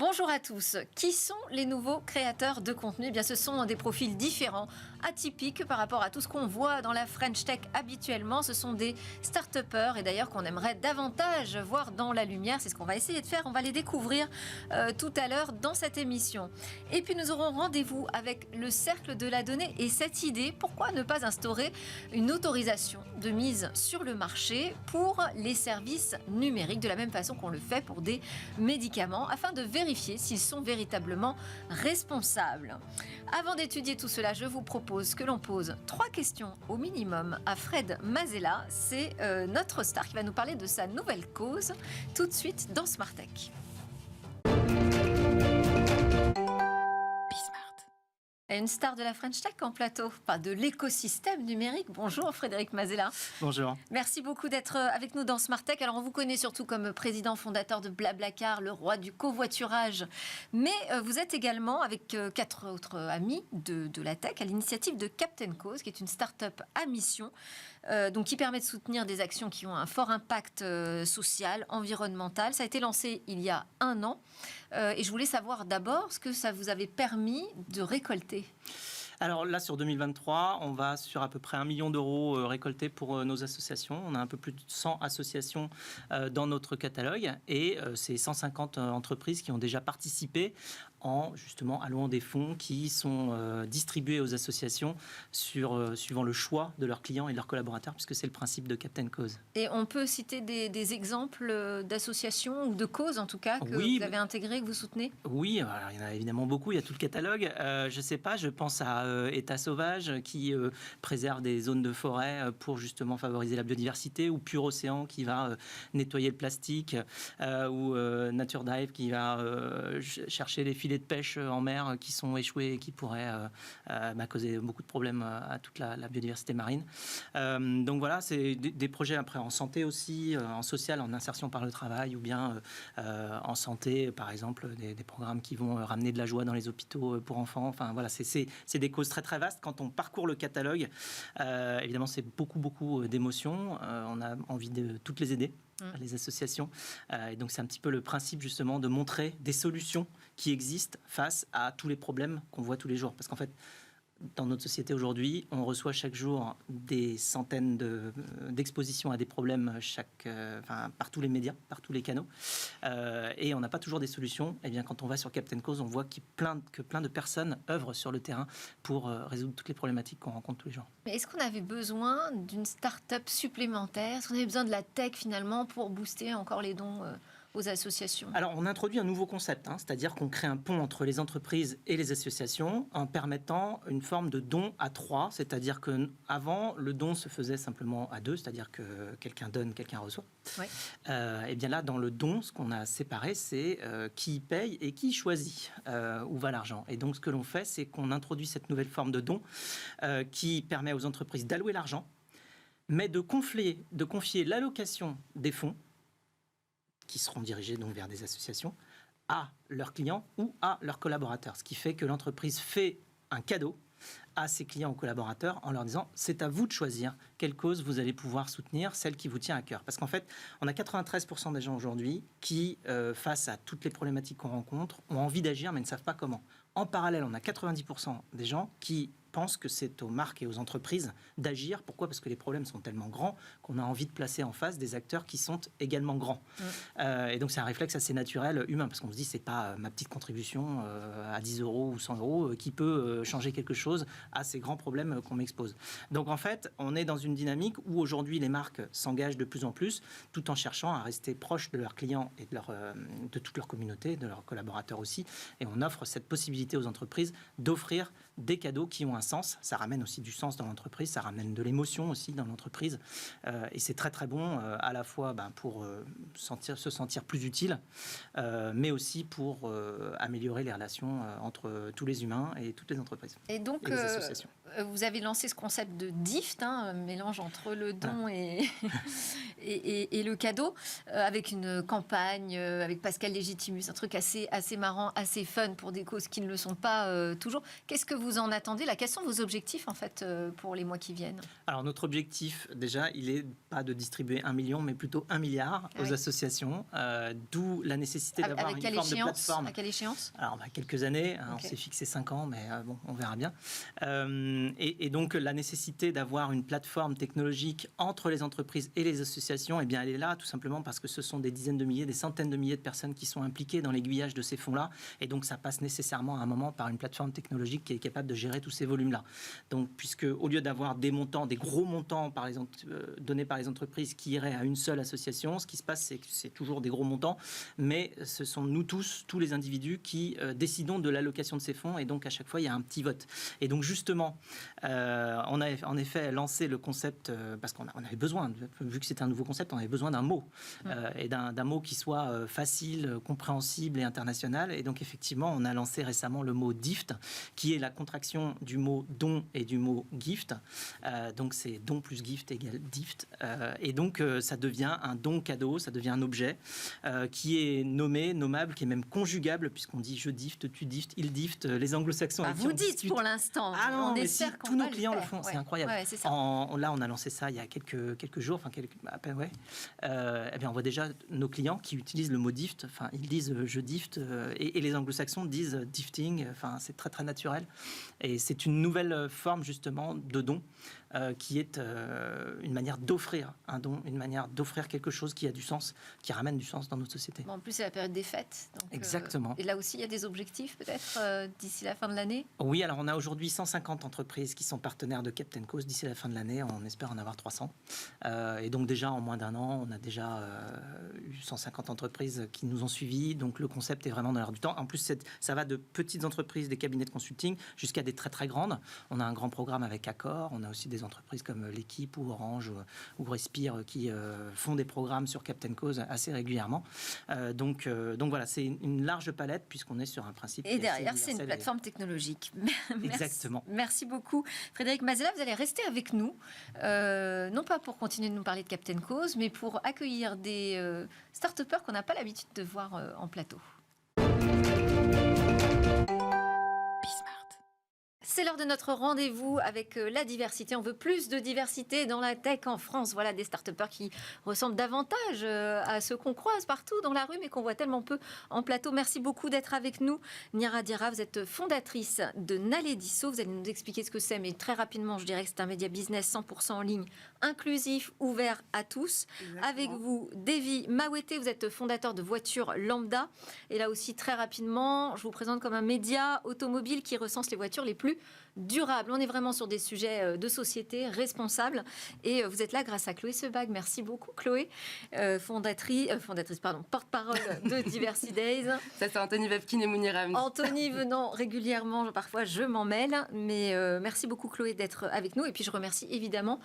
Bonjour à tous. Qui sont les nouveaux créateurs de contenu? Eh bien, ce sont des profils différents, atypiques par rapport à tout ce qu'on voit dans la French Tech habituellement. Ce sont des start-upers et d'ailleurs qu'on aimerait davantage voir dans la lumière. C'est ce qu'on va essayer de faire. On va les découvrir tout à l'heure dans cette émission. Et puis nous aurons rendez-vous avec le Cercle de la Donnée et cette idée, pourquoi ne pas instaurer une autorisation de mise sur le marché pour les services numériques de la même façon qu'on le fait pour des médicaments afin de vérifier s'ils sont véritablement responsables. Avant d'étudier tout cela, je vous propose que l'on pose 3 questions au minimum à Fred Mazella. C'est notre star qui va nous parler de sa nouvelle cause tout de suite dans Smart Tech. Une star de la French Tech en plateau, pas de l'écosystème numérique. Bonjour Frédéric Mazella. Bonjour. Merci beaucoup d'être avec nous dans Smart Tech. Alors on vous connaît surtout comme président fondateur de Blablacar, le roi du covoiturage. Mais vous êtes également avec 4 autres amis de la tech à l'initiative de Captain Cause, qui est une start-up à mission. Donc qui permet de soutenir des actions qui ont un fort impact social, environnemental. Ça a été lancé il y a 1 an. Et je voulais savoir d'abord ce que ça vous avait permis de récolter. Alors là, sur 2023, on va sur à peu près 1 million d'euros récoltés pour nos associations. On a un peu plus de 100 associations dans notre catalogue et c'est 150 entreprises qui ont déjà participé en justement allouant des fonds qui sont distribués aux associations suivant le choix de leurs clients et de leurs collaborateurs, puisque c'est le principe de Captain Cause. Et on peut citer des exemples d'associations ou de causes en tout cas que vous avez intégrées, que vous soutenez? Oui, alors, il y en a évidemment beaucoup, il y a tout le catalogue. Je ne sais pas, je pense à État Sauvage qui préserve des zones de forêt pour justement favoriser la biodiversité, ou Pur Océan qui va nettoyer le plastique, ou Nature Dive qui va chercher les filets de pêche en mer qui sont échoués et qui pourraient causer beaucoup de problèmes à toute la biodiversité marine. Donc voilà, c'est des projets après en santé aussi, en social, en insertion par le travail, ou bien en santé, par exemple, des programmes qui vont ramener de la joie dans les hôpitaux pour enfants. Enfin voilà, c'est des causes très très vastes. Quand on parcourt le catalogue, évidemment, c'est beaucoup d'émotions. On a envie de toutes les aider, les associations. Et donc, c'est un petit peu le principe, justement, de montrer des solutions qui existent face à tous les problèmes qu'on voit tous les jours. Parce qu'en fait, dans notre société aujourd'hui, on reçoit chaque jour des centaines d'expositions à des problèmes par tous les médias, par tous les canaux. Et on n'a pas toujours des solutions. Et bien, quand on va sur Captain Cause, on voit que plein de personnes œuvrent sur le terrain pour résoudre toutes les problématiques qu'on rencontre tous les jours. Mais est-ce qu'on avait besoin d'une start-up supplémentaire? Est-ce qu'on avait besoin de la tech finalement pour booster encore les dons aux associations? Alors, on introduit un nouveau concept, c'est-à-dire qu'on crée un pont entre les entreprises et les associations en permettant une forme de don à 3, c'est-à-dire qu'avant, le don se faisait simplement à 2, c'est-à-dire que quelqu'un donne, quelqu'un reçoit. Ouais. Et bien là, dans le don, ce qu'on a séparé, c'est qui paye et qui choisit où va l'argent. Et donc, ce que l'on fait, c'est qu'on introduit cette nouvelle forme de don qui permet aux entreprises d'allouer l'argent, mais de confier l'allocation des fonds qui seront dirigés donc vers des associations, à leurs clients ou à leurs collaborateurs. Ce qui fait que l'entreprise fait un cadeau à ses clients ou collaborateurs en leur disant c'est à vous de choisir quelle cause vous allez pouvoir soutenir, celle qui vous tient à cœur. Parce qu'en fait, on a 93% des gens aujourd'hui qui, face à toutes les problématiques qu'on rencontre, ont envie d'agir mais ne savent pas comment. En parallèle, on a 90% des gens qui pensent que c'est aux marques et aux entreprises d'agir. Pourquoi ? Parce que les problèmes sont tellement grands qu'on a envie de placer en face des acteurs qui sont également grands. Et donc c'est un réflexe assez naturel, humain, parce qu'on se dit c'est pas ma petite contribution à 10 euros ou 100 euros qui peut changer quelque chose à ces grands problèmes qu'on m'expose. Donc en fait, on est dans une dynamique où aujourd'hui les marques s'engagent de plus en plus, tout en cherchant à rester proches de leurs clients et de toute leur communauté, de leurs collaborateurs aussi. Et on offre cette possibilité aux entreprises d'offrir des cadeaux qui ont un sens. Ça ramène aussi du sens dans l'entreprise, ça ramène de l'émotion aussi dans l'entreprise. Et c'est très très bon à la fois pour se sentir plus utile, mais aussi pour améliorer les relations entre tous les humains et toutes les entreprises et donc, et les associations. vous avez lancé ce concept de DIFT, un mélange entre le don et le cadeau, avec une campagne, avec Pascal Légitimus, un truc assez marrant, assez fun pour des causes qui ne le sont pas toujours. Qu'est-ce que vous en attendez là? Quels sont vos objectifs en fait pour les mois qui viennent? Alors notre objectif, déjà, il est pas de distribuer 1 million, mais plutôt 1 milliard aux associations, d'où la nécessité d'avoir une forme de plateforme. À quelle échéance? Alors, quelques années, on s'est fixé 5 ans, mais bon, on verra bien. Et donc, la nécessité d'avoir une plateforme technologique entre les entreprises et les associations, eh bien, elle est là, tout simplement parce que ce sont des dizaines de milliers, des centaines de milliers de personnes qui sont impliquées dans l'aiguillage de ces fonds-là, et donc ça passe nécessairement à un moment par une plateforme technologique qui est capable de gérer tous ces volumes-là. Donc, puisque au lieu d'avoir des montants, des gros montants donnés par les entreprises qui iraient à une seule association, ce qui se passe, c'est que c'est toujours des gros montants, mais ce sont nous tous les individus qui décidons de l'allocation de ces fonds, et donc à chaque fois il y a un petit vote. Et donc justement, on a en effet lancé le concept parce qu'on avait besoin, vu que c'était un nouveau concept, on avait besoin d'un mot et d'un mot qui soit facile, compréhensible et international. Et donc effectivement, on a lancé récemment le mot DIFT, qui est la contraction du mot don et du mot gift. Donc c'est don plus gift égale DIFT. Et donc ça devient un don cadeau, ça devient un objet qui est nommable, qui est même conjugable, puisqu'on dit je dift, tu dift, il dift, les anglo-saxons. Vous dites pour l'instant. Ah non, on mais espère tous nos clients le font, c'est incroyable. Ouais, c'est ça. Là, on a lancé ça il y a quelques jours, à peine, ouais. Eh bien, on voit déjà nos clients qui utilisent le mot dift, ils disent je dift, et les anglo-saxons disent difting, c'est très très naturel. Et c'est une nouvelle forme justement de don. Qui est une manière d'offrir un don, une manière d'offrir quelque chose qui a du sens, qui ramène du sens dans notre société. En plus, c'est la période des fêtes. Donc, exactement. Et là aussi, il y a des objectifs peut-être d'ici la fin de l'année? Oui, alors on a aujourd'hui 150 entreprises qui sont partenaires de Captain Cause. D'ici la fin de l'année, on espère en avoir 300. Et donc déjà, en moins d'un an, on a déjà eu 150 entreprises qui nous ont suivis. Donc le concept est vraiment dans l'air du temps. En plus, ça va de petites entreprises, des cabinets de consulting, jusqu'à des très très grandes. On a un grand programme avec Accor. On a aussi des entreprises comme l'Équipe ou Orange ou Respire qui font des programmes sur Captain Cause assez régulièrement. Donc voilà, c'est une large palette puisqu'on est sur un principe. Et derrière, c'est une plateforme technologique. Exactement. Merci beaucoup. Frédéric Mazella, vous allez rester avec nous, non pas pour continuer de nous parler de Captain Cause, mais pour accueillir des start-upers qu'on n'a pas l'habitude de voir en plateau. C'est l'heure de notre rendez-vous avec la diversité. On veut plus de diversité dans la tech en France. Voilà des start-upers qui ressemblent davantage à ceux qu'on croise partout dans la rue, mais qu'on voit tellement peu en plateau. Merci beaucoup d'être avec nous. Niara Diarra, vous êtes fondatrice de Naledisso. Vous allez nous expliquer ce que c'est, mais très rapidement, je dirais que c'est un média business 100% en ligne, inclusif, ouvert à tous. Exactement. Avec vous, Davy Mawete, vous êtes fondateur de Voitures Lambda. Et là aussi, très rapidement, je vous présente comme un média automobile qui recense les voitures les plus durable. On est vraiment sur des sujets de société responsables. Et vous êtes là grâce à Chloé Sebag. Merci beaucoup, Chloé. Porte-parole de Diversity Days. Ça, c'est Anthony Vavkin et Mounir Amni. Anthony venant régulièrement, parfois je m'en mêle. Mais merci beaucoup, Chloé, d'être avec nous. Et puis, je remercie évidemment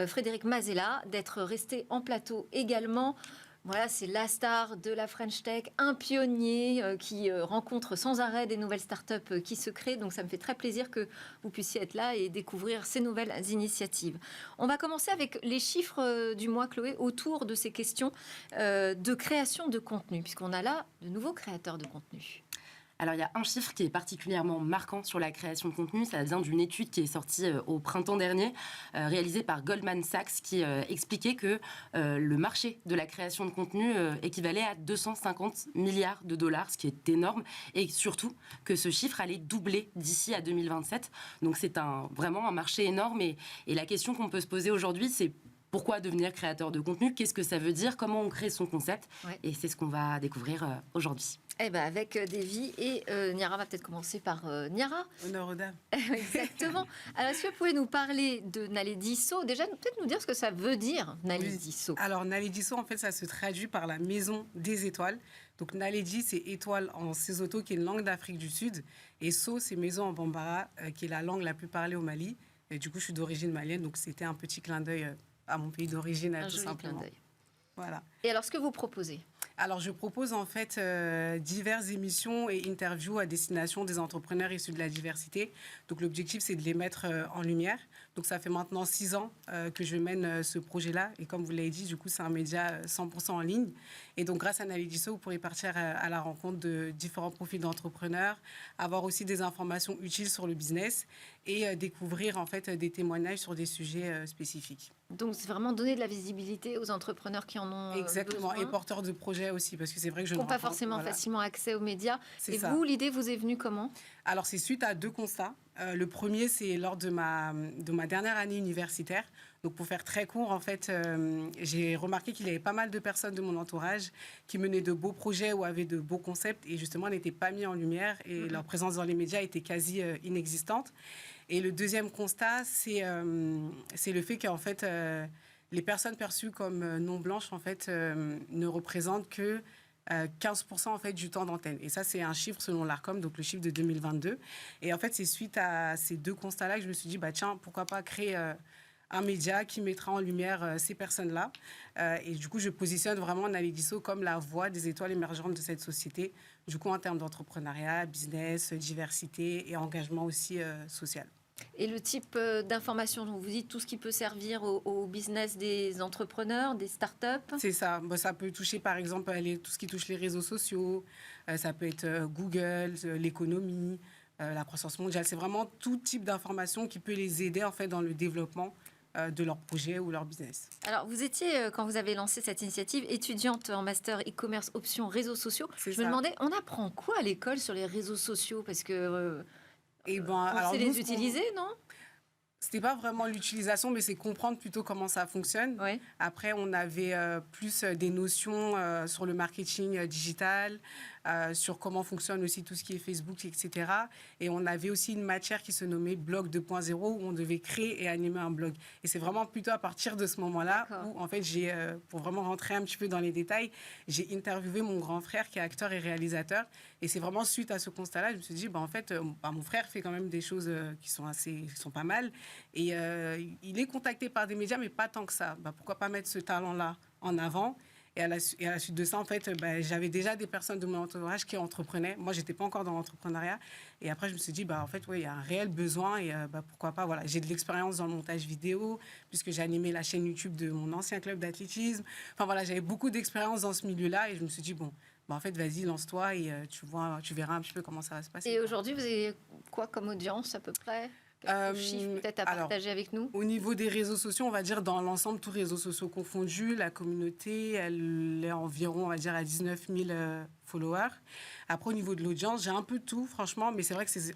Frédéric Mazella d'être resté en plateau également. Voilà, c'est la star de la French Tech, un pionnier qui rencontre sans arrêt des nouvelles startups qui se créent. Donc, ça me fait très plaisir que vous puissiez être là et découvrir ces nouvelles initiatives. On va commencer avec les chiffres du mois, Chloé, autour de ces questions de création de contenu, puisqu'on a là de nouveaux créateurs de contenu. Alors, il y a un chiffre qui est particulièrement marquant sur la création de contenu. Ça vient d'une étude qui est sortie au printemps dernier, réalisée par Goldman Sachs, qui expliquait que le marché de la création de contenu équivalait à 250 milliards de dollars, ce qui est énorme, et surtout que ce chiffre allait doubler d'ici à 2027. Donc, c'est vraiment un marché énorme. Et la question qu'on peut se poser aujourd'hui, c'est pourquoi devenir créateur de contenu? Qu'est-ce que ça veut dire? Comment on crée son concept? Ouais. Et c'est ce qu'on va découvrir aujourd'hui. Eh ben avec Davy et Niara, va peut-être commencer par Niara. Honneur aux dames. Exactement. Alors, est-ce que vous pouvez nous parler de Naledisso? Déjà, peut-être nous dire ce que ça veut dire, Naledisso. Oui. Alors, Naledisso, en fait, ça se traduit par la maison des étoiles. Donc, Naledi, c'est étoile en Sesotho, qui est une langue d'Afrique du Sud. Et So, c'est maison en Bambara, qui est la langue la plus parlée au Mali. Et du coup, je suis d'origine malienne, donc c'était un petit clin d'œil à mon pays d'origine, tout simplement. Voilà. Et alors, ce que vous proposez? Alors, je propose en fait diverses émissions et interviews à destination des entrepreneurs issus de la diversité. Donc, l'objectif, c'est de les mettre en lumière. Donc, ça fait maintenant 6 ans que je mène ce projet-là. Et comme vous l'avez dit, du coup, c'est un média 100% en ligne. Et donc, grâce à Nalediso, vous pourrez partir à la rencontre de différents profils d'entrepreneurs, avoir aussi des informations utiles sur le business et découvrir en fait des témoignages sur des sujets spécifiques. Donc, c'est vraiment donner de la visibilité aux entrepreneurs qui en ont Exactement, besoin. et porteurs de projets aussi, parce que c'est vrai que je Qui n'ont pas rencontre- forcément voilà. facilement accès aux médias. C'est Et ça. vous, l'idée vous est venue comment? Alors, c'est suite à 2 constats. Le premier, c'est lors de ma dernière année universitaire. Donc, pour faire très court, en fait, j'ai remarqué qu'il y avait pas mal de personnes de mon entourage qui menaient de beaux projets ou avaient de beaux concepts et justement n'étaient pas mis en lumière et leur présence dans les médias était quasi inexistante. Et le deuxième constat, c'est le fait qu'en fait, les personnes perçues comme non blanches, en fait, ne représentent que 15% en fait, du temps d'antenne. Et ça, c'est un chiffre selon l'ARCOM, donc le chiffre de 2022. Et en fait, c'est suite à ces 2 constats-là que je me suis dit, bah, tiens, pourquoi pas créer un média qui mettra en lumière ces personnes-là. Et du coup, je positionne vraiment Nalediso comme la voix des étoiles émergentes de cette société, du coup, en termes d'entrepreneuriat, business, diversité et engagement aussi social. Et le type d'information, donc vous dites tout ce qui peut servir au business des entrepreneurs, des startups. C'est ça. Bon, ça peut toucher, par exemple, tout ce qui touche les réseaux sociaux. Ça peut être Google, l'économie, la croissance mondiale. C'est vraiment tout type d'information qui peut les aider en fait, dans le développement de leur projet ou leur business. Alors, vous étiez, quand vous avez lancé cette initiative, étudiante en master e-commerce option réseaux sociaux. C'est Je ça. me demandais, on apprend quoi à l'école sur les réseaux sociaux? Parce que Et ben, on alors sait nous, les ce qu'on- utiliser, non? C'était pas vraiment l'utilisation, mais c'est comprendre plutôt comment ça fonctionne. Oui. Après, on avait plus des notions sur le marketing digital, sur comment fonctionne aussi tout ce qui est Facebook, etc. Et on avait aussi une matière qui se nommait Blog 2.0 où on devait créer et animer un blog. Et c'est vraiment plutôt à partir de ce moment-là D'accord. où, en fait, pour vraiment rentrer un petit peu dans les détails, j'ai interviewé mon grand frère qui est acteur et réalisateur. Et c'est vraiment suite à ce constat-là, je me suis dit, en fait, mon frère fait quand même des choses qui sont pas mal. Et il est contacté par des médias, mais pas tant que ça. Pourquoi pas mettre ce talent-là en avant? Et à la suite de ça, en fait, j'avais déjà des personnes de mon entourage qui entreprenaient. Moi, j'étais pas encore dans l'entrepreneuriat. Et après, je me suis dit, en fait, il y a un réel besoin. Et pourquoi pas, voilà. J'ai de l'expérience dans le montage vidéo, puisque j'ai animé la chaîne YouTube de mon ancien club d'athlétisme. Enfin, voilà, j'avais beaucoup d'expérience dans ce milieu-là. Et je me suis dit, en fait, vas-y, lance-toi et tu verras un petit peu comment ça va se passer. Et aujourd'hui, vous avez quoi comme audience à peu près? Quelques chiffres peut-être à partager avec nous? Au niveau des réseaux sociaux, on va dire dans l'ensemble, tous réseaux sociaux confondus, la communauté, elle est environ, on va dire, à 19 000 followers. Après, au niveau de l'audience, j'ai un peu tout, franchement, mais c'est vrai que c'est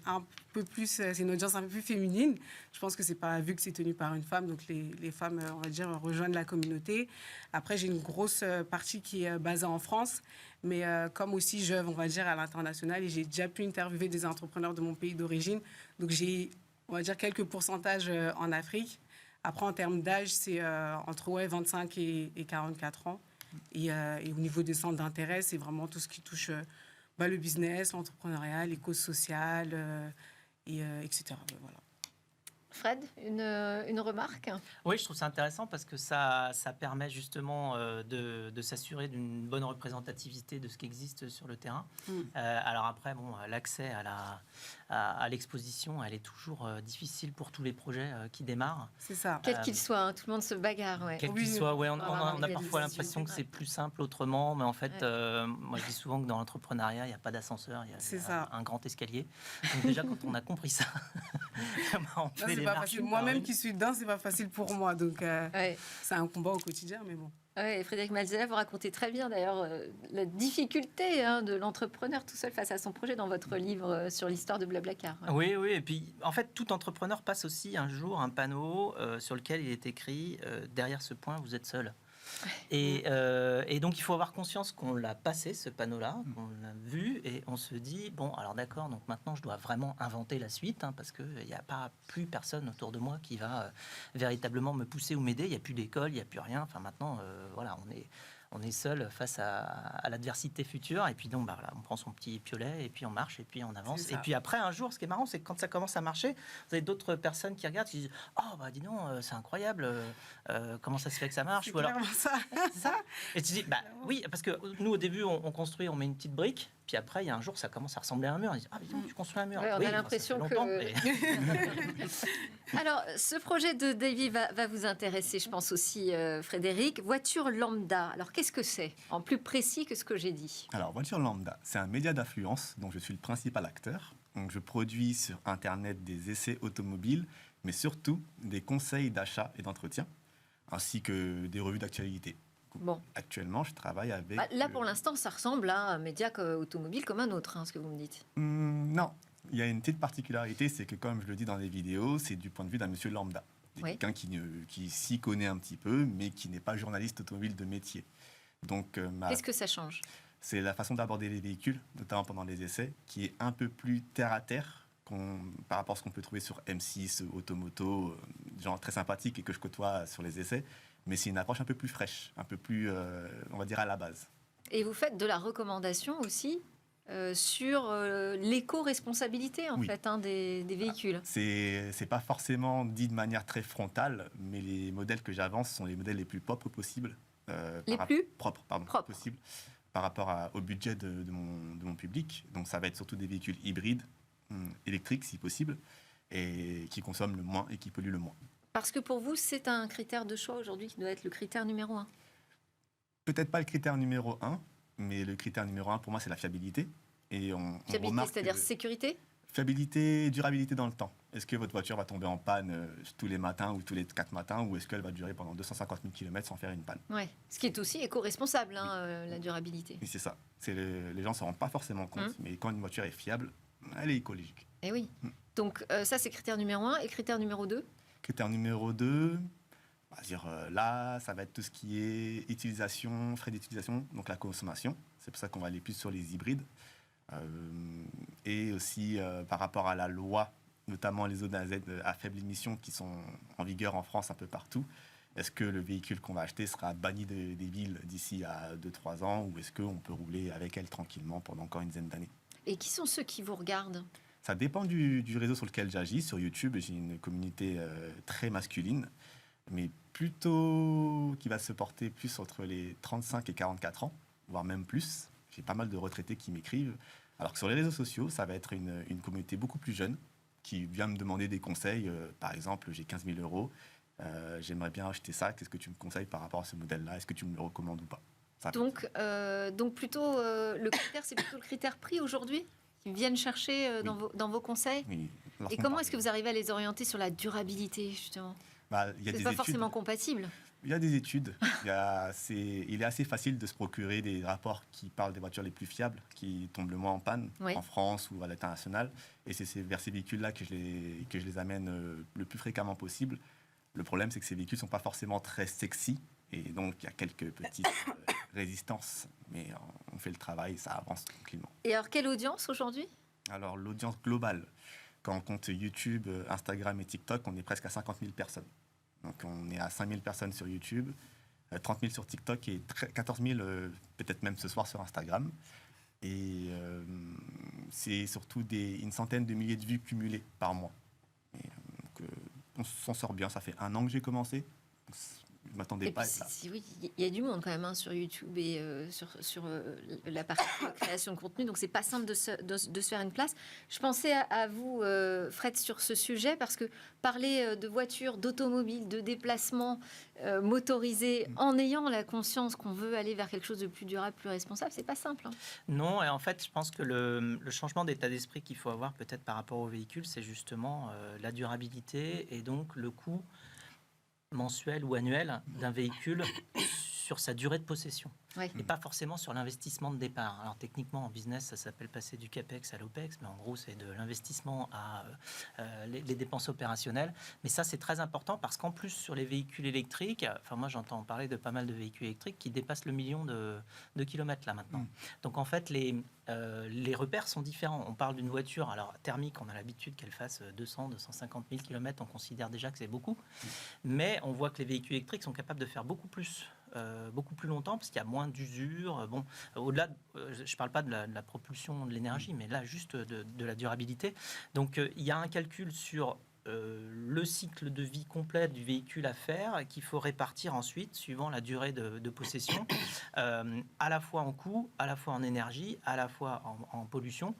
c'est une audience un peu plus féminine. Je pense que c'est pas vu que c'est tenu par une femme, donc les femmes, on va dire, rejoignent la communauté. Après, j'ai une grosse partie qui est basée en France, mais comme aussi j'œuvre, on va dire, à l'international, et j'ai déjà pu interviewer des entrepreneurs de mon pays d'origine, donc j'ai, on va dire, quelques pourcentages en Afrique. Après, en termes d'âge, c'est entre 25 et 44 ans. Et au niveau des centres d'intérêt, c'est vraiment tout ce qui touche le business, l'entrepreneuriat, les causes sociales, etc. Voilà. Fred, une remarque? Oui, je trouve ça intéressant parce que ça permet justement de s'assurer d'une bonne représentativité de ce qui existe sur le terrain. Alors après, l'accès à l'exposition, elle est toujours difficile pour tous les projets qui démarrent. C'est ça. Quel qu'il soit, hein, tout le monde se bagarre. Ouais. Quel qu'il soit, on a parfois l'impression que c'est plus simple autrement, mais en fait, moi je dis souvent que dans l'entrepreneuriat, il n'y a pas d'ascenseur, il y a un grand escalier. Donc déjà, quand on a compris ça, on fait les pas facile. Moi-même qui suis dedans, c'est pas facile pour moi. Donc, c'est un combat au quotidien, mais bon. Ouais, Frédéric Malzella, vous racontez très bien d'ailleurs la difficulté de l'entrepreneur tout seul face à son projet dans votre livre sur l'histoire de Blablacar. Oui, et puis en fait, tout entrepreneur passe aussi un jour un panneau sur lequel il est écrit derrière ce point, vous êtes seul. Et donc il faut avoir conscience qu'on l'a passé ce panneau-là, qu'on l'a vu et on se dit alors d'accord, donc maintenant je dois vraiment inventer la suite parce que il n'y a plus personne autour de moi qui va véritablement me pousser ou m'aider. Il n'y a plus d'école, il n'y a plus rien. Enfin maintenant on est on est seul face à l'adversité future. Et puis donc, voilà, on prend son petit piolet et puis on marche et puis on avance. Et puis après, un jour, ce qui est marrant, c'est que quand ça commence à marcher, vous avez d'autres personnes qui regardent, qui disent « Oh, bah dis donc, c'est incroyable, comment ça se fait que ça marche ?» C'est clairement ça. ça. Et tu dis « Bah oui, parce que nous, au début, on construit, on met une petite brique. Puis après, il y a un jour, ça commence à ressembler à un mur. On dit « Ah, dis donc, tu construis un mur. Ouais, » Oui, on a l'impression ça fait longtemps, que... Alors, ce projet de Davy va vous intéresser, je pense aussi, Frédéric. Voiture lambda. Alors, qu'est-ce que c'est, en plus précis que ce que j'ai dit? Alors, Voiture Lambda, c'est un média d'influence dont je suis le principal acteur. Donc, je produis sur Internet des essais automobiles, mais surtout des conseils d'achat et d'entretien, ainsi que des revues d'actualité. Bon. Actuellement, je travaille avec... Là, pour l'instant, ça ressemble à un média automobile comme un autre, ce que vous me dites. Non, il y a une petite particularité, c'est que comme je le dis dans les vidéos, c'est du point de vue d'un monsieur lambda. Oui. Quelqu'un qui s'y connaît un petit peu, mais qui n'est pas journaliste automobile de métier. Donc, Qu'est-ce que ça change? c'est la façon d'aborder les véhicules, notamment pendant les essais, qui est un peu plus terre-à-terre par rapport à ce qu'on peut trouver sur M6, Automoto, des gens très sympathiques et que je côtoie sur les essais. Mais c'est une approche un peu plus fraîche, un peu plus, on va dire, à la base. Et vous faites de la recommandation aussi sur l'éco-responsabilité, en Oui. fait, des véhicules. C'est pas forcément dit de manière très frontale, mais les modèles que j'avance sont les modèles les plus propres possibles. Les plus propres, possibles par rapport au budget de mon public. Donc ça va être surtout des véhicules hybrides, électriques si possible, et qui consomment le moins et qui polluent le moins. Parce que pour vous, c'est un critère de choix aujourd'hui qui doit être le critère numéro 1. Peut-être pas le critère numéro 1, mais le critère numéro 1 pour moi c'est la fiabilité. Et on Fiabilité, remarque c'est-à-dire que- sécurité? Fiabilité, durabilité dans le temps. Est-ce que votre voiture va tomber en panne tous les matins ou tous les 4 matins, ou est-ce qu'elle va durer pendant 250 000 km sans faire une panne? Ouais. Ce qui est aussi éco-responsable, la durabilité. Oui, c'est ça. Les gens ne s'en rendent pas forcément compte, mais quand une voiture est fiable, elle est écologique. Eh oui. Donc ça, c'est critère numéro 1. Et critère numéro 2? Critère numéro 2, on va dire, là, ça va être tout ce qui est utilisation, frais d'utilisation, donc la consommation. C'est pour ça qu'on va aller plus sur les hybrides. Et aussi par rapport à la loi, notamment les zones à faible émission qui sont en vigueur en France un peu partout. Est-ce que le véhicule qu'on va acheter sera banni des villes d'ici à 2-3 ans, ou est-ce qu'on peut rouler avec elle tranquillement pendant encore une dizaine d'années? Et qui sont ceux qui vous regardent? Ça dépend du réseau sur lequel j'agis. Sur YouTube, j'ai une communauté très masculine, mais plutôt qui va se porter plus entre les 35 et 44 ans, voire même plus. J'ai pas mal de retraités qui m'écrivent. Alors que sur les réseaux sociaux, ça va être une communauté beaucoup plus jeune qui vient me demander des conseils. Par exemple, j'ai 15 000 euros, j'aimerais bien acheter ça. Qu'est-ce que tu me conseilles par rapport à ce modèle-là? Est-ce que tu me le recommandes ou pas? Donc plutôt, le critère, c'est plutôt le critère prix aujourd'hui? Ils viennent chercher dans vos conseils? Oui. Et comment est-ce que vous arrivez à les orienter sur la durabilité, justement? C'est pas forcément compatible. Il y a des études. Il est assez facile de se procurer des rapports qui parlent des voitures les plus fiables, qui tombent le moins en panne, Oui. en France ou à l'international. Et c'est vers ces véhicules-là que je les amène le plus fréquemment possible. Le problème, c'est que ces véhicules ne sont pas forcément très sexy. Et donc, il y a quelques petites résistances. Mais on fait le travail, ça avance tranquillement. Et alors, quelle audience aujourd'hui? Alors, l'audience globale, quand on compte YouTube, Instagram et TikTok, on est presque à 50 000 personnes. Donc, on est à 5 000 personnes sur YouTube, 30 000 sur TikTok et 14 000 peut-être même ce soir sur Instagram. Et c'est surtout une centaine de milliers de vues cumulées par mois. Et, donc, on s'en sort bien. Ça fait 1 an que j'ai commencé. Je ne m'attendais pas à être là. Oui, il y a du monde quand même sur YouTube et sur la partie création de contenu, donc c'est pas simple de se faire une place. Je pensais à vous, Fred, sur ce sujet, parce que parler de voitures, d'automobiles, de déplacements motorisés, en ayant la conscience qu'on veut aller vers quelque chose de plus durable, plus responsable, c'est pas simple. Non, et en fait, je pense que le changement d'état d'esprit qu'il faut avoir peut-être par rapport au véhicule, c'est justement la durabilité et donc le coût mensuel ou annuel d'un véhicule sur sa durée de possession. Oui. Et pas forcément sur l'investissement de départ. Alors techniquement, en business, ça s'appelle passer du CAPEX à l'OPEX, mais en gros, c'est de l'investissement à les dépenses opérationnelles. Mais ça, c'est très important parce qu'en plus, sur les véhicules électriques, enfin moi, j'entends parler de pas mal de véhicules électriques qui dépassent le 1 million de kilomètres là maintenant. Donc en fait, les repères sont différents. On parle d'une voiture, alors thermique, on a l'habitude qu'elle fasse 200, 250 000 kilomètres, on considère déjà que c'est beaucoup. Mais on voit que les véhicules électriques sont capables de faire beaucoup plus beaucoup plus longtemps parce qu'il y a moins d'usure. Bon, au-delà, je ne parle pas de la propulsion de l'énergie, mais là juste de la durabilité. Donc il y a un calcul sur le cycle de vie complet du véhicule à faire qu'il faut répartir ensuite suivant la durée de possession, à la fois en coût, à la fois en énergie, à la fois en pollution,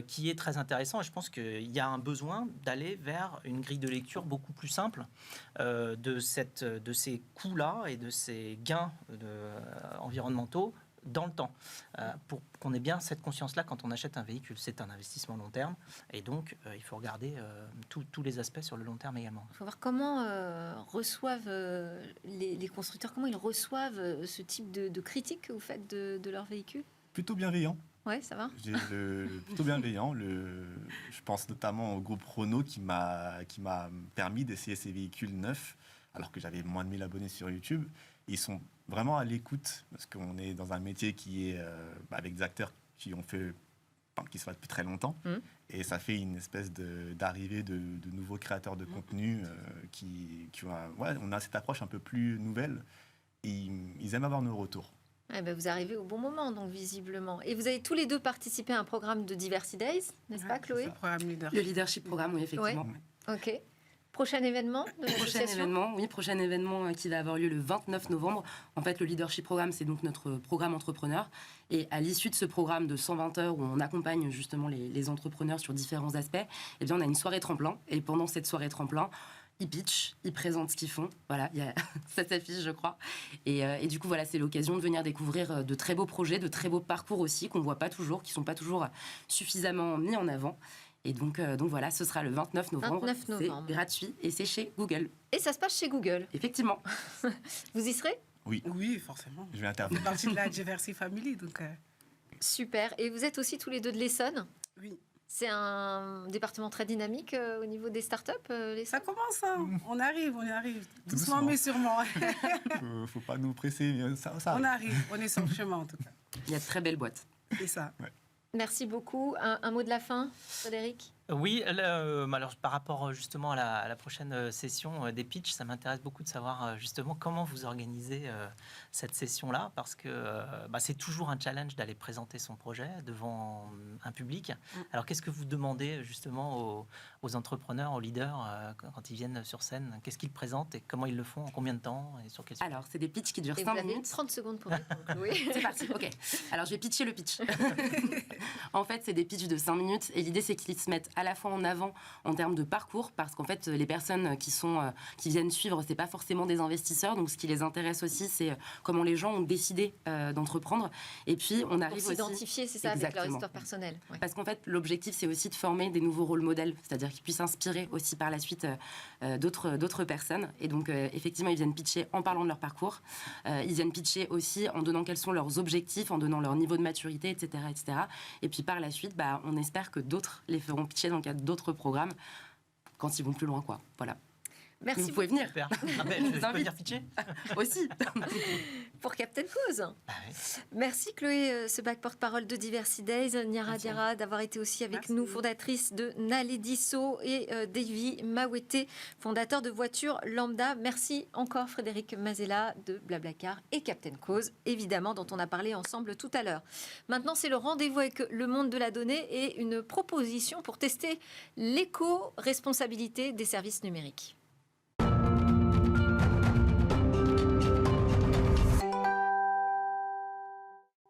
qui est très intéressant. Et je pense qu'il y a un besoin d'aller vers une grille de lecture beaucoup plus simple de ces coûts-là et de ces gains environnementaux dans le temps, pour qu'on ait bien cette conscience-là quand on achète un véhicule. C'est un investissement long terme, et donc il faut regarder tous les aspects sur le long terme également. Il faut voir comment reçoivent les constructeurs, comment ils reçoivent ce type de critiques que vous faites de leur véhicule. Plutôt bienveillant. Ouais, ça va. Plutôt bienveillant. Je pense notamment au groupe Renault qui m'a permis d'essayer ces véhicules neufs, alors que j'avais moins de 1000 abonnés sur YouTube. Ils sont vraiment à l'écoute, parce qu'on est dans un métier qui est avec des acteurs qui sont là depuis très longtemps. Et ça fait une espèce d'arrivée de nouveaux créateurs de contenu qui ont on a cette approche un peu plus nouvelle. Et ils aiment avoir nos retours. Eh ben, vous arrivez au bon moment, donc visiblement. Et vous avez tous les deux participé à un programme de Diversity Days, n'est-ce pas, Chloé? Le leadership programme, oui, effectivement. Ouais. Ok. Prochain événement de l'association? Prochain événement qui va avoir lieu le 29 novembre. En fait, le Leadership Programme, c'est donc notre programme entrepreneur. Et à l'issue de ce programme de 120 heures où on accompagne justement les entrepreneurs sur différents aspects, eh bien, on a une soirée tremplin. Et pendant cette soirée tremplin, ils pitchent, ils présentent ce qu'ils font. Voilà, ça s'affiche, je crois. Et du coup, voilà, c'est l'occasion de venir découvrir de très beaux projets, de très beaux parcours aussi qu'on ne voit pas toujours, qui ne sont pas toujours suffisamment mis en avant. Et donc voilà, ce sera le 29 novembre. C'est gratuit et c'est chez Google. Et ça se passe chez Google. Effectivement. Vous y serez? Oui, forcément. Je vais intervenir. C'est partie de la Diversity Family, donc... Super. Et vous êtes aussi tous les deux de l'Essonne? Oui. C'est un département très dynamique au niveau des startups, l'Essonne? Ça commence, hein. On arrive. Doucement, mais sûrement. Faut pas nous presser, mais ça on arrive, on est sur le chemin en tout cas. Il y a de très belles boîtes. C'est ça. Ouais. Merci beaucoup. Un mot de la fin, Frédéric? Oui, alors par rapport justement à la prochaine session des pitchs, ça m'intéresse beaucoup de savoir justement comment vous organisez cette session-là, parce que c'est toujours un challenge d'aller présenter son projet devant un public. Alors qu'est-ce que vous demandez justement aux entrepreneurs, aux leaders quand ils viennent sur scène? Qu'est-ce qu'ils présentent et comment ils le font, en combien de temps et sur quel sujet? Alors, c'est des pitchs qui durent Et 5 vous avez minutes. 30 secondes pour répondre. Oui. C'est parti, ok. Alors, je vais pitcher le pitch. En fait, c'est des pitchs de 5 minutes et l'idée, c'est qu'ils se mettent à la fois en avant en termes de parcours, parce qu'en fait, les personnes qui viennent suivre, c'est pas forcément des investisseurs. Donc, ce qui les intéresse aussi, c'est comment les gens ont décidé d'entreprendre. Et puis, on arrive pour s'identifier, c'est ça, avec leur Exactement. histoire personnelle. Ouais. Parce qu'en fait, l'objectif, c'est aussi de former des nouveaux rôles modèles, c'est-à-dire qu'ils puissent inspirer aussi par la suite d'autres personnes. Et donc, effectivement, ils viennent pitcher en parlant de leur parcours. Ils viennent pitcher aussi en donnant quels sont leurs objectifs, en donnant leur niveau de maturité, etc. etc. Et puis, par la suite, on espère que d'autres les feront pitcher dans le cadre d'autres programmes quand ils vont plus loin, quoi. Voilà. Merci. Mais vous pouvez venir. Super. Je peux venir pitcher Aussi. Pour Captain Cause. Merci Chloé, ce bac porte-parole de Diversity Days, Niara Diarra d'avoir été aussi avec nous, fondatrice de Naledi So, et Davy Mawete, fondateur de Voitures Lambda. Merci encore Frédéric Mazella de Blablacar et Captain Cause, évidemment, dont on a parlé ensemble tout à l'heure. Maintenant, c'est le rendez-vous avec le monde de la donnée et une proposition pour tester l'éco-responsabilité des services numériques.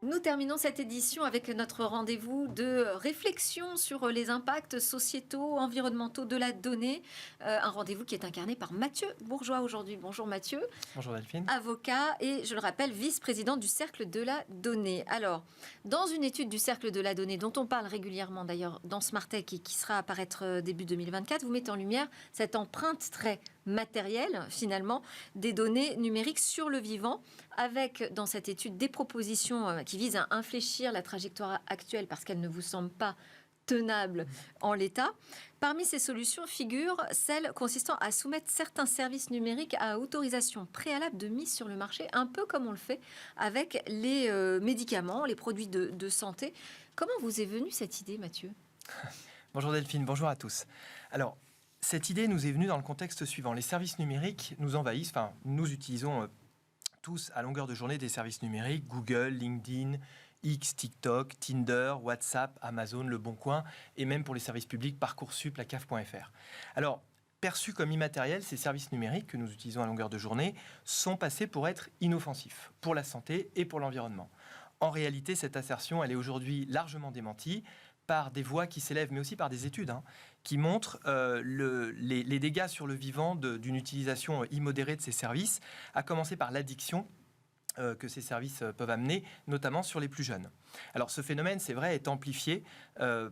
Nous terminons cette édition avec notre rendez-vous de réflexion sur les impacts sociétaux, environnementaux de la donnée. Un rendez-vous qui est incarné par Mathieu Bourgeois aujourd'hui. Bonjour Mathieu. Bonjour Delphine. Avocat et, je le rappelle, vice-président du Cercle de la Donnée. Alors, dans une étude du Cercle de la Donnée, dont on parle régulièrement d'ailleurs dans Smartech et qui sera à apparaître début 2024, vous mettez en lumière cette empreinte très matérielle, finalement, des données numériques sur le vivant, avec, dans cette étude, des propositions qui visent à infléchir la trajectoire actuelle parce qu'elle ne vous semble pas tenable en l'état. Parmi ces solutions figurent celles consistant à soumettre certains services numériques à autorisation préalable de mise sur le marché, un peu comme on le fait avec les médicaments, les produits de santé. Comment vous est venue cette idée, Mathieu ? Bonjour Delphine, bonjour à tous. Alors, cette idée nous est venue dans le contexte suivant. Les services numériques nous envahissent, nous utilisons tous à longueur de journée des services numériques, Google, LinkedIn, X, TikTok, Tinder, WhatsApp, Amazon, Le Bon Coin, et même pour les services publics, Parcoursup, la CAF.fr. Alors, perçus comme immatériels, ces services numériques que nous utilisons à longueur de journée sont passés pour être inoffensifs pour la santé et pour l'environnement. En réalité, cette assertion, elle est aujourd'hui largement démentie par des voix qui s'élèvent, mais aussi par des études qui montrent les dégâts sur le vivant d'une utilisation immodérée de ces services, à commencer par l'addiction que ces services peuvent amener, notamment sur les plus jeunes. Alors ce phénomène, c'est vrai, est amplifié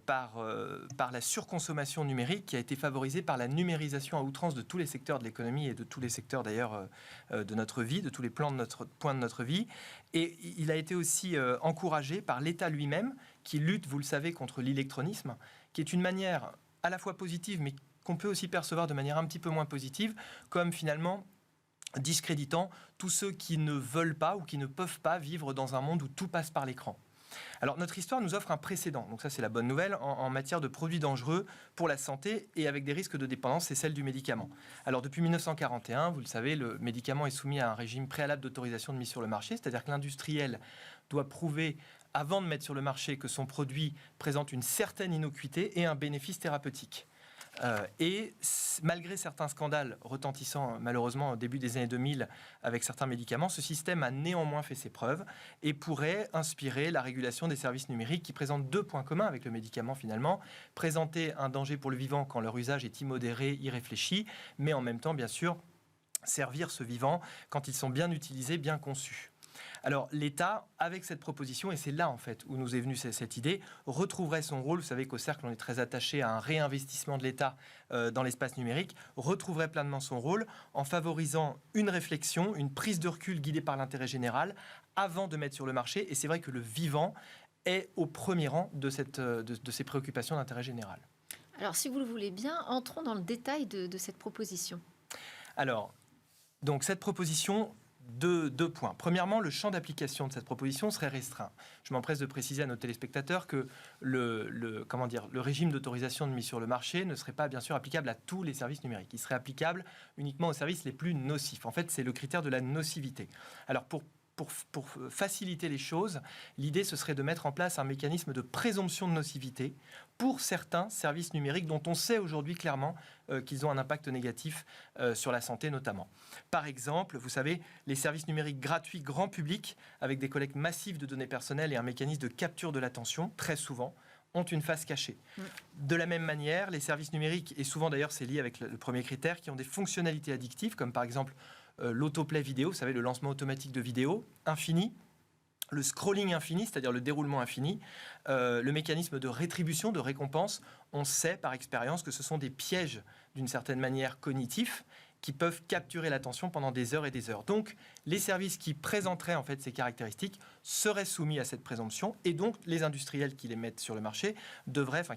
par la surconsommation numérique qui a été favorisée par la numérisation à outrance de tous les secteurs de l'économie et de tous les secteurs d'ailleurs de notre vie, de tous les points de notre vie. Et il a été aussi encouragé par l'État lui-même qui lutte, vous le savez, contre l'électronisme, qui est une manière à la fois positive, mais qu'on peut aussi percevoir de manière un petit peu moins positive, comme finalement discréditant tous ceux qui ne veulent pas ou qui ne peuvent pas vivre dans un monde où tout passe par l'écran. Alors notre histoire nous offre un précédent, donc ça c'est la bonne nouvelle, en matière de produits dangereux pour la santé et avec des risques de dépendance, c'est celle du médicament. Alors depuis 1941, vous le savez, le médicament est soumis à un régime préalable d'autorisation de mise sur le marché, c'est-à-dire que l'industriel doit prouver avant de mettre sur le marché que son produit présente une certaine innocuité et un bénéfice thérapeutique. Et malgré certains scandales retentissants malheureusement au début des années 2000 avec certains médicaments, ce système a néanmoins fait ses preuves et pourrait inspirer la régulation des services numériques qui présentent deux points communs avec le médicament finalement. Présenter un danger pour le vivant quand leur usage est immodéré, irréfléchi, mais en même temps bien sûr servir ce vivant quand ils sont bien utilisés, bien conçus. Alors l'État, avec cette proposition, et c'est là en fait où nous est venue cette idée, retrouverait son rôle. Vous savez qu'au Cercle, on est très attaché à un réinvestissement de l'État dans l'espace numérique, retrouverait pleinement son rôle en favorisant une réflexion, une prise de recul guidée par l'intérêt général avant de mettre sur le marché. Et c'est vrai que le vivant est au premier rang de ces préoccupations d'intérêt général. Alors si vous le voulez bien, entrons dans le détail de cette proposition. Alors, donc cette proposition... Deux points. Premièrement, le champ d'application de cette proposition serait restreint. Je m'empresse de préciser à nos téléspectateurs que le régime d'autorisation de mise sur le marché ne serait pas bien sûr applicable à tous les services numériques. Il serait applicable uniquement aux services les plus nocifs. En fait, c'est le critère de la nocivité. Alors pour faciliter les choses, l'idée ce serait de mettre en place un mécanisme de présomption de nocivité pour certains services numériques dont on sait aujourd'hui clairement qu'ils ont un impact négatif sur la santé notamment. Par exemple, vous savez, les services numériques gratuits grand public avec des collectes massives de données personnelles et un mécanisme de capture de l'attention, très souvent, ont une face cachée. De la même manière, les services numériques, et souvent d'ailleurs c'est lié avec le premier critère, qui ont des fonctionnalités addictives, comme par exemple l'autoplay vidéo, vous savez, le lancement automatique de vidéos infini, le scrolling infini, c'est-à-dire le déroulement infini, le mécanisme de rétribution, de récompense. On sait par expérience que ce sont des pièges d'une certaine manière cognitifs qui peuvent capturer l'attention pendant des heures et des heures. Donc, les services qui présenteraient en fait ces caractéristiques seraient soumis à cette présomption et donc les industriels qui les mettent sur le marché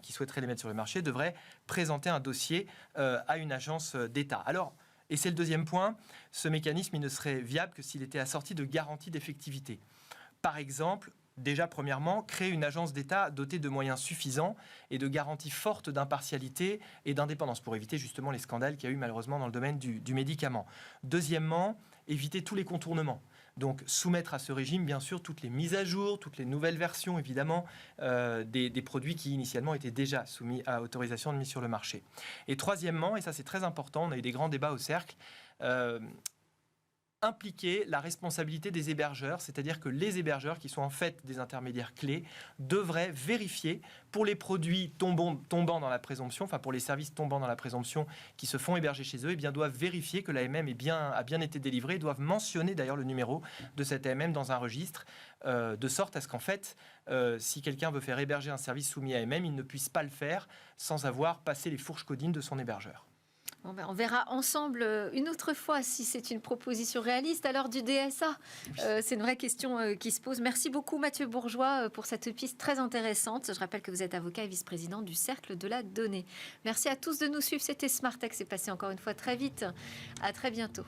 qui souhaiteraient les mettre sur le marché devraient présenter un dossier à une agence d'État. Alors, et c'est le deuxième point, ce mécanisme il ne serait viable que s'il était assorti de garanties d'effectivité. Par exemple, déjà, premièrement, créer une agence d'État dotée de moyens suffisants et de garanties fortes d'impartialité et d'indépendance pour éviter justement les scandales qu'il y a eu malheureusement dans le domaine du médicament. Deuxièmement, éviter tous les contournements. Donc soumettre à ce régime, bien sûr, toutes les mises à jour, toutes les nouvelles versions, évidemment, des produits qui initialement étaient déjà soumis à autorisation de mise sur le marché. Et troisièmement, et ça c'est très important, on a eu des grands débats au Cercle, impliquer la responsabilité des hébergeurs, c'est-à-dire que les hébergeurs, qui sont en fait des intermédiaires clés, devraient vérifier pour les produits tombant dans la présomption, enfin pour les services tombant dans la présomption qui se font héberger chez eux, eh bien doivent vérifier que l'AMM a bien été délivrée, doivent mentionner d'ailleurs le numéro de cette AMM dans un registre, de sorte à ce qu'en fait, si quelqu'un veut faire héberger un service soumis à AMM, il ne puisse pas le faire sans avoir passé les fourches codines de son hébergeur. On verra ensemble une autre fois si c'est une proposition réaliste à l'heure du DSA. C'est une vraie question qui se pose. Merci beaucoup Mathieu Bourgeois pour cette piste très intéressante. Je rappelle que vous êtes avocat et vice-président du Cercle de la Donnée. Merci à tous de nous suivre. C'était Smart Tech. C'est passé encore une fois très vite. À très bientôt.